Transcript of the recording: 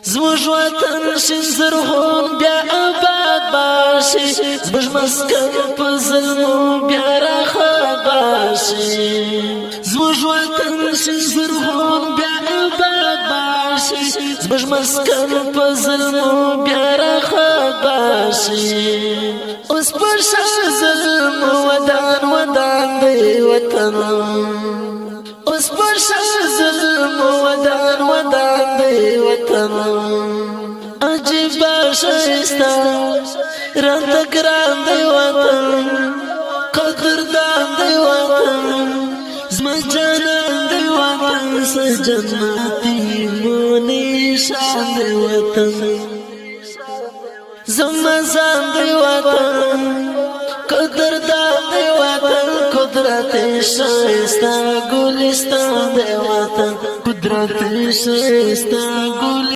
زموږ وطن شین زرغون بیا آباد باشي زموږ مسکن په ظلمو بیا راښاد باشي زموږ وطن شین زرغون بیا آباد باشي زموږ مسکن په ظلمو بیا راښاد باشي اوس پر شا ظلم ودان ودان دی وطن اوس پر شا ظلم ودان ودان دی وطن عجیب شایسته راته ګران دی وطن قدردان دی وطن زما جانان دی وطن څه جنتي مونې شان دی وطن زما ځان دی وطن قدردان دی وطن قدرت شایسته ګلستان دی وطن قدرت شایسته ګل